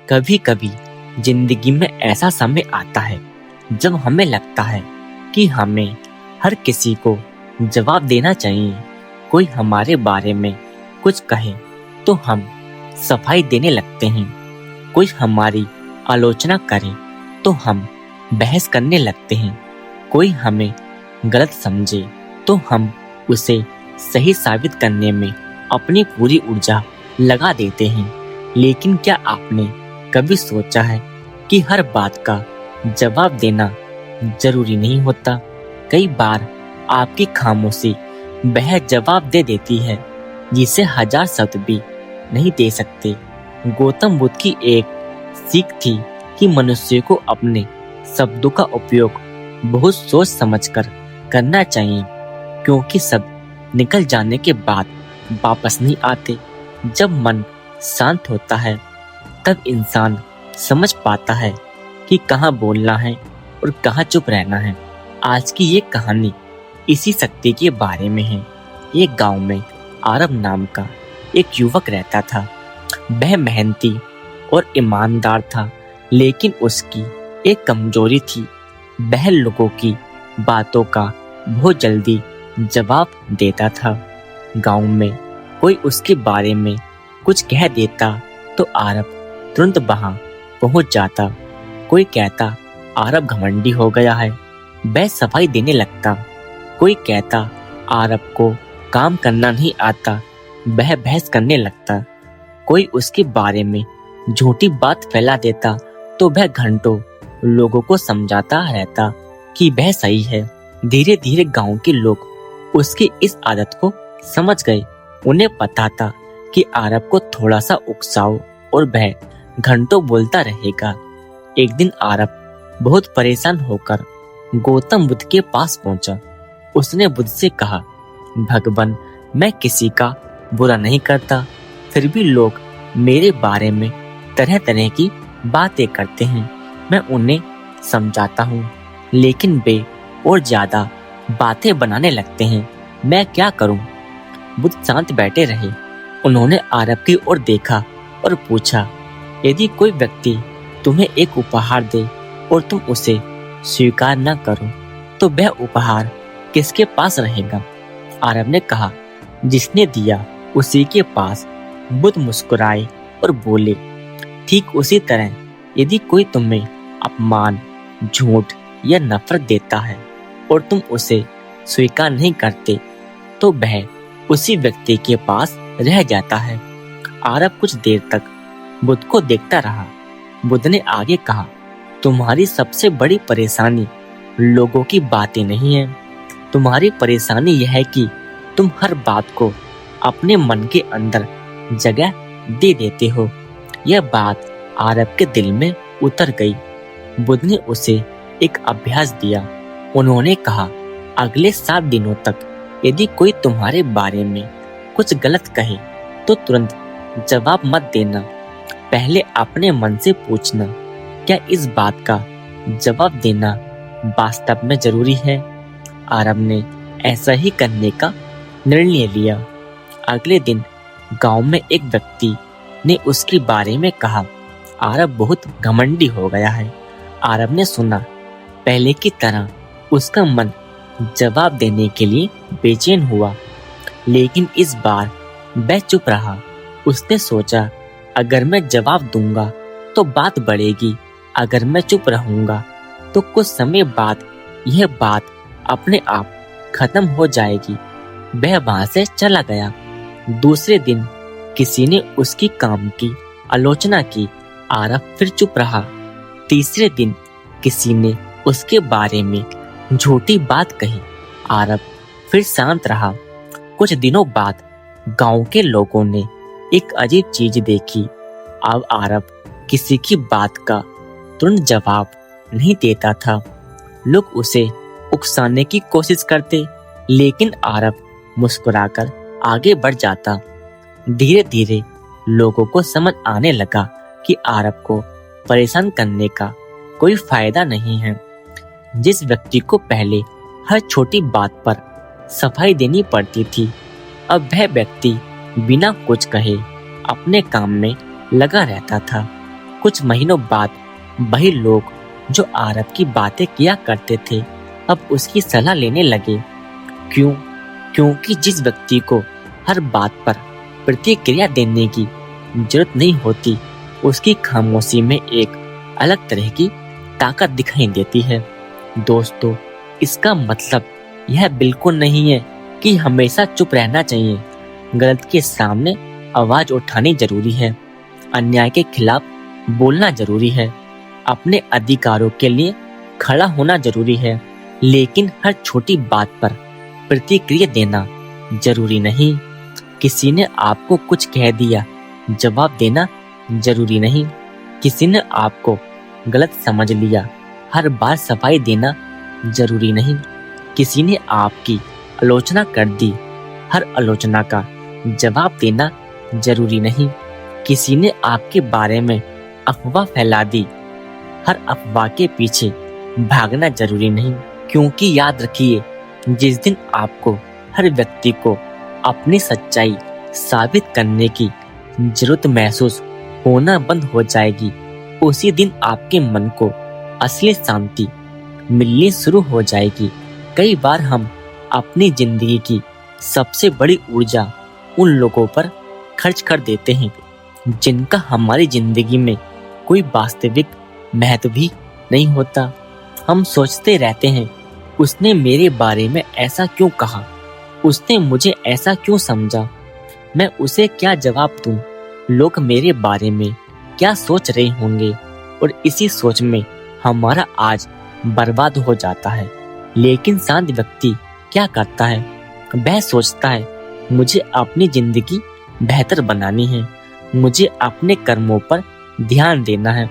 कभी कभी जिंदगी में ऐसा समय आता है जब हमें लगता है कि हमें हर किसी को जवाब देना चाहिए। कोई हमारे बारे में कुछ कहे तो हम सफाई देने लगते हैं। कोई हमारी आलोचना करे तो हम बहस करने लगते हैं। कोई हमें गलत समझे तो हम उसे सही साबित करने में अपनी पूरी ऊर्जा लगा देते हैं। लेकिन क्या आपने कभी सोचा है कि हर बात का जवाब देना जरूरी नहीं होता? कई बार आपकी खामोशी वह जवाब दे देती है जिसे हजार शब्द भी नहीं दे सकते। गौतम बुद्ध की एक सीख थी कि मनुष्य को अपने शब्दों का उपयोग बहुत सोच समझकर करना चाहिए, क्योंकि शब्द निकल जाने के बाद वापस नहीं आते। जब मन शांत होता है तब इंसान समझ पाता है कि कहाँ बोलना है और कहाँ चुप रहना है। आज की ये कहानी इसी शक्ति के बारे में है। एक गांव में आरब नाम का एक युवक रहता था। वह मेहनती और ईमानदार था, लेकिन उसकी एक कमजोरी थी। वह लोगों की बातों का बहुत जल्दी जवाब देता था। गांव में कोई उसके बारे में कुछ कह देता तो आरब तुरंत वहां पहुंच जाता। कोई कहता आरब घमंडी हो गया है, वह सफाई देने लगता। कोई कहता आरब को काम करना नहीं आता, वह बहस करने लगता। कोई उसके बारे में झूठी बात फैला देता तो वह घंटों लोगों को समझाता रहता कि वह सही है। धीरे धीरे गांव के लोग उसकी इस आदत को समझ गए। उन्हें पता था कि आरब को थोड़ा सा उकसाओ और वह घंटों बोलता रहेगा। एक दिन आरब बहुत परेशान होकर गौतम बुद्ध के पास पहुंचा। उसने बुद्ध से कहा, भगवान, मैं किसी का बुरा नहीं करता, फिर भी लोग मेरे बारे में तरह तरह की बातें करते हैं। मैं उन्हें समझाता हूँ, लेकिन वे और ज्यादा बातें बनाने लगते हैं। मैं क्या करूँ? बुद्ध शांत बैठे रहे। उन्होंने आरब की ओर देखा और पूछा, यदि कोई व्यक्ति तुम्हें एक उपहार दे और तुम उसे स्वीकार न करो तो वह उपहार किसके पास रहेगा? आरब ने कहा, जिसने दिया उसी के पास। बुद्ध मुस्कुराए और बोले, ठीक उसी तरह यदि कोई तुम्हें अपमान, झूठ या नफरत देता है और तुम उसे स्वीकार नहीं करते तो वह उसी व्यक्ति के पास रह जाता है। आरब कुछ देर तक बुद्ध को देखता रहा। बुद्ध ने आगे कहा, तुम्हारी सबसे बड़ी परेशानी लोगों की बातें नहीं है। तुम्हारी परेशानी यह है कि तुम हर बात को अपने मन के अंदर जगह दे देते हो। यह बात आरब के दिल में उतर गई। बुद्ध ने उसे एक अभ्यास दिया। उन्होंने कहा, अगले 7 दिनों तक यदि कोई तुम्हारे बारे में कुछ गलत कहे तो तुरंत जवाब मत देना। पहले अपने मन से पूछना, क्या इस बात का जवाब देना वास्तव में जरूरी है? आरब ने ऐसा ही करने का निर्णय लिया। अगले दिन गांव में एक व्यक्ति ने उसके बारे में कहा, आरब बहुत घमंडी हो गया है। आरब ने सुना। पहले की तरह उसका मन जवाब देने के लिए बेचैन हुआ, लेकिन इस बार वह चुप रहा। उसने सोचा, अगर मैं जवाब दूंगा तो बात बढ़ेगी, अगर मैं चुप रहूंगा तो कुछ समय बाद यह बात अपने आप खत्म हो जाएगी। वह वहां से चला गया। दूसरे दिन किसी ने उसकी काम की आलोचना की। आरब फिर चुप रहा। तीसरे दिन किसी ने उसके बारे में झूठी बात कही। आरब फिर शांत रहा। कुछ दिनों बाद गांव के लोगों ने एक अजीब चीज देखी। अब आरब किसी की बात का तुरंत जवाब नहीं देता था। लोग उसे उकसाने की कोशिश करते, लेकिन आरब मुस्कुराकर आगे बढ़ जाता। धीरे धीरे लोगों को समझ आने लगा कि आरब को परेशान करने का कोई फायदा नहीं है। जिस व्यक्ति को पहले हर छोटी बात पर सफाई देनी पड़ती थी, अब वह व्यक्ति बिना कुछ कहे अपने काम में लगा रहता था। कुछ महीनों बाद वही लोग जो आरब की बातें किया करते थे अब उसकी सलाह लेने लगे। क्यों? क्योंकि जिस व्यक्ति को हर बात पर प्रतिक्रिया देने की जरूरत नहीं होती उसकी खामोशी में एक अलग तरह की ताकत दिखाई देती है। दोस्तों, इसका मतलब यह बिल्कुल नहीं है कि हमेशा चुप रहना चाहिए। गलत के सामने आवाज उठानी जरूरी है, अन्याय के खिलाफ बोलना जरूरी है, अपने अधिकारों के लिए खड़ा होना जरूरी है, लेकिन हर छोटी बात पर प्रतिक्रिया देना जरूरी नहीं। किसी ने आपको कुछ कह दिया, जवाब देना जरूरी नहीं। किसी ने आपको गलत समझ लिया, हर बार सफाई देना जरूरी नहीं। किसी ने आपकी आलोचना कर दी, हर आलोचना का जवाब देना जरूरी नहीं। किसी ने आपके बारे में अफवाह फैला दी, हर अफवाह के पीछे भागना जरूरी नहीं। क्योंकि याद रखिए, जिस दिन आपको हर व्यक्ति को अपनी सच्चाई साबित करने की जरूरत महसूस होना बंद हो जाएगी, उसी दिन आपके मन को असली शांति मिलनी शुरू हो जाएगी। कई बार हम अपनी जिंदगी की सबसे बड़ी ऊर्जा उन लोगों पर खर्च कर देते हैं जिनका हमारी जिंदगी में कोई वास्तविक महत्व भी नहीं होता। हम सोचते रहते हैं, उसने मेरे बारे में ऐसा क्यों कहा, उसने मुझे ऐसा क्यों समझा, मैं उसे क्या जवाब दूं, लोग मेरे बारे में क्या सोच रहे होंगे। और इसी सोच में हमारा आज बर्बाद हो जाता है। लेकिन शांत व्यक्ति क्या करता है? वह सोचता है, मुझे अपनी जिंदगी बेहतर बनानी है, मुझे अपने कर्मों पर ध्यान देना है,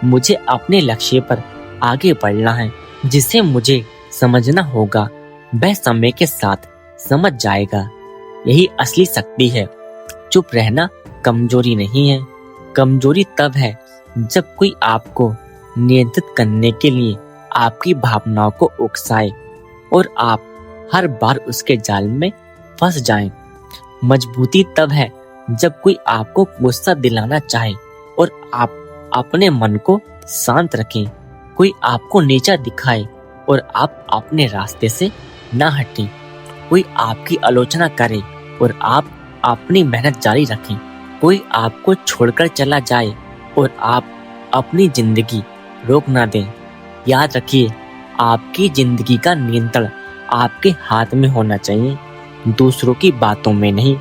मुझे अपने लक्ष्य पर आगे बढ़ना है। जिसे मुझे समझना होगा वह समय के साथ समझ जाएगा। यही असली शक्ति है। चुप रहना कमजोरी नहीं है। कमजोरी तब है जब कोई आपको नियंत्रित करने के लिए आपकी भावनाओं को उकसाए और आप हर बार उसके जाल में फंस जाएं। मजबूती तब है जब कोई आपको गुस्सा दिलाना चाहे और आप अपने मन को शांत रखें। कोई आपको नीचा दिखाए और आप अपने रास्ते से ना हटें। कोई आपकी आलोचना करे और आप अपनी मेहनत जारी रखें। कोई आपको छोड़कर चला जाए और आप अपनी जिंदगी रोक ना दें। याद रखिए, आपकी जिंदगी का नियंत्रण आपके हाथ में होना चाहिए, दूसरों की बातों में नहीं।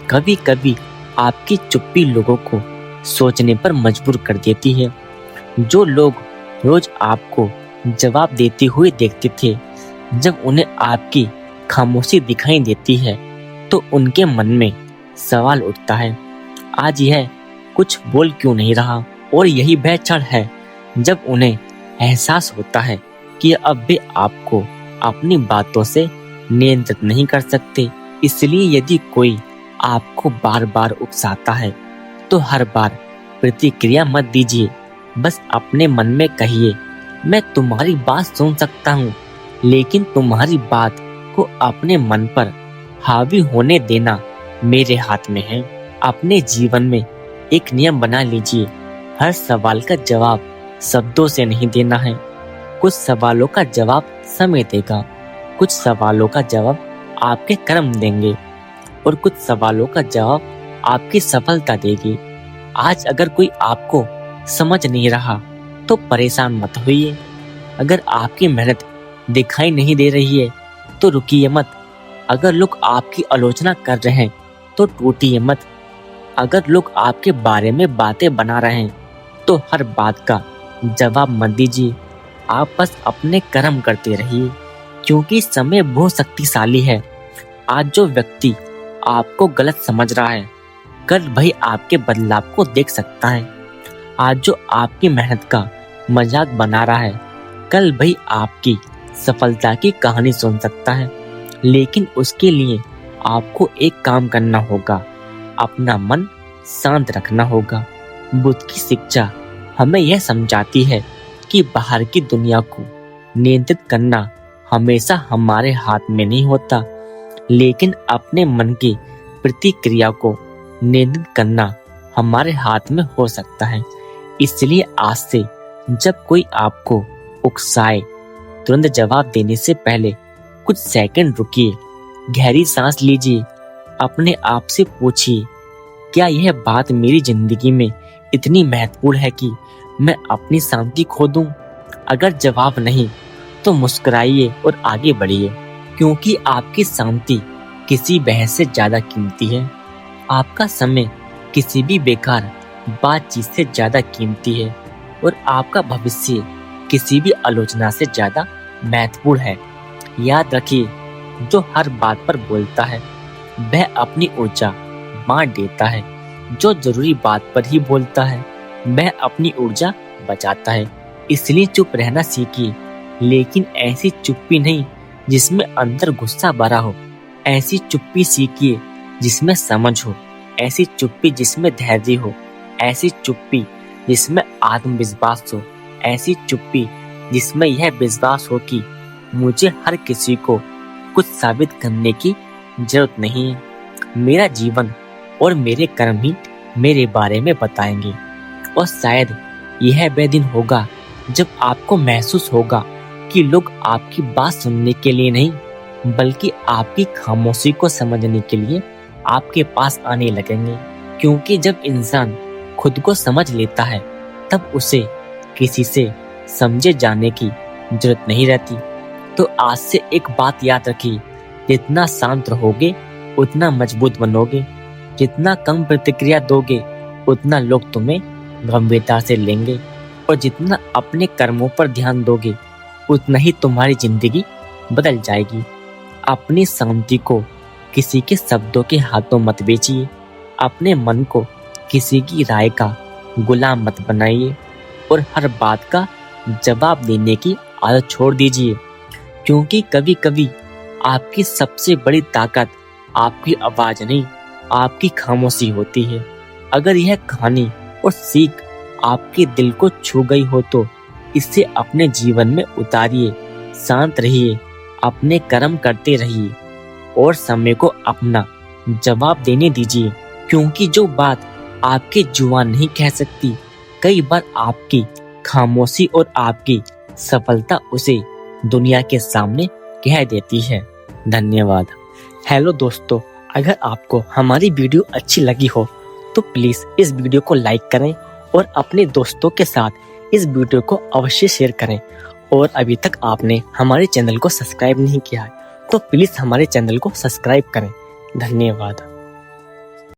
कभी कभी आपकी चुप्पी लोगों को सोचने पर मजबूर कर देती है। जो लोग रोज आपको जवाब देते हुए देखते थे, जब उन्हें आपकी खामोशी दिखाई देती है तो उनके मन में सवाल उठता है, आज यह कुछ बोल क्यों नहीं रहा। और यही वह क्षण है जब उन्हें एहसास होता है कि अब वे आपको अपनी बातों से नियंत्रित नहीं कर सकते। इसलिए यदि कोई आपको बार बार उकसाता है तो हर बार प्रतिक्रिया मत दीजिए। बस अपने मन में कहिए, मैं तुम्हारी बात सुन सकता हूँ, लेकिन तुम्हारी बात को अपने मन पर हावी होने देना मेरे हाथ में है। अपने जीवन में एक नियम बना लीजिए, हर सवाल का जवाब शब्दों से नहीं देना है। कुछ सवालों का जवाब समय देगा, कुछ सवालों का जवाब आपके कर्म देंगे और कुछ सवालों का जवाब आपकी सफलता देगी। आज अगर कोई आपको समझ नहीं रहा तो परेशान मत होइए। अगर आपकी मेहनत दिखाई नहीं दे रही है तो रुकिए मत। अगर लोग आपकी आलोचना कर रहे हैं तो टूटिए मत। अगर लोग आपके बारे में बातें बना रहे हैं तो हर बात का जवाब मत दीजिए। आप बस अपने कर्म करते रहिए, क्योंकि समय बहुत शक्तिशाली है। आज जो व्यक्ति आपको गलत समझ रहा है, कल वही आपके बदलाव को देख सकता है। आज जो आपकी मेहनत का मजाक बना रहा है, कल वही आपकी सफलता की कहानी सुन सकता है। लेकिन उसके लिए आपको एक काम करना होगा, अपना मन शांत रखना होगा। बुद्ध की शिक्षा हमें यह समझाती है कि बाहर की दुनिया को नियंत्रित करना हमेशा हमारे हाथ में नहीं होता, लेकिन अपने मन की प्रतिक्रिया को नियंत्रित करना हमारे हाथ में हो सकता है। इसलिए आज से जब कोई आपको उकसाए, तुरंत जवाब देने से पहले कुछ सेकंड रुकिए, गहरी सांस लीजिए, अपने आप से पूछिए, क्या यह बात मेरी जिंदगी में इतनी महत्वपूर्ण है कि मैं अपनी शांति खो दूं? अगर जवाब नहीं, तो मुस्कुराइए और आगे बढ़िए, क्योंकि आपकी शांति किसी बहस से ज्यादा कीमती है। आपका समय किसी भी बेकार बातचीत से ज्यादा कीमती है और आपका भविष्य किसी भी आलोचना से ज्यादा महत्वपूर्ण है। याद रखिए, जो हर बात पर बोलता है वह अपनी ऊर्जा बांट देता है, जो जरूरी बात पर ही बोलता है वह अपनी ऊर्जा बचाता है। इसलिए चुप रहना सीखिए, लेकिन ऐसी चुप्पी नहीं जिसमें अंदर गुस्सा भरा हो। ऐसी चुप्पी सीखिए जिसमें समझ हो, ऐसी चुप्पी जिसमें धैर्य हो, ऐसी चुप्पी जिसमें आत्मविश्वास हो, ऐसी चुप्पी जिसमें यह विश्वास हो कि मुझे हर किसी को कुछ साबित करने की जरूरत नहीं है। मेरा जीवन और मेरे कर्म ही मेरे बारे में बताएंगे। और शायद यह वह दिन होगा जब आपको महसूस होगा कि लोग आपकी बात सुनने के लिए नहीं, बल्कि आपकी खामोशी को समझने के लिए आपके पास आने लगेंगे। क्योंकि जब इंसान खुद को समझ लेता है, तब उसे किसी से समझे जाने की जरूरत नहीं रहती। तो आज से एक बात याद रखिए, जितना शांत रहोगे उतना मजबूत बनोगे, जितना कम प्रतिक्रिया दोगे उतना लोग तुम्हें गंभीरता से लेंगे, और जितना अपने कर्मों पर ध्यान दोगे उतना ही तुम्हारी जिंदगी बदल जाएगी। अपनी शांति को किसी के शब्दों के हाथों मत बेचिए, अपने मन को किसी की राय का गुलाम मत बनाइए, और हर बात का जवाब देने की आदत छोड़ दीजिए। क्योंकि कभी कभी आपकी सबसे बड़ी ताकत आपकी आवाज नहीं, आपकी खामोशी होती है। अगर यह कहानी और सीख आपके दिल को छू गई हो तो इसे अपने जीवन में उतारिए। शांत रहिए, अपने कर्म करते रहिए और समय को अपना जवाब देने दीजिए। क्योंकि जो बात आपके जुबान नहीं कह सकती, कई बार आपकी खामोशी और आपकी सफलता उसे दुनिया के सामने कह देती है। धन्यवाद। हेलो दोस्तों, अगर आपको हमारी वीडियो अच्छी लगी हो तो प्लीज इस वीडियो को लाइक करें और अपने दोस्तों के साथ इस वीडियो को अवश्य शेयर करें। और अभी तक आपने हमारे चैनल को सब्सक्राइब नहीं किया है तो प्लीज हमारे चैनल को सब्सक्राइब करें। धन्यवाद।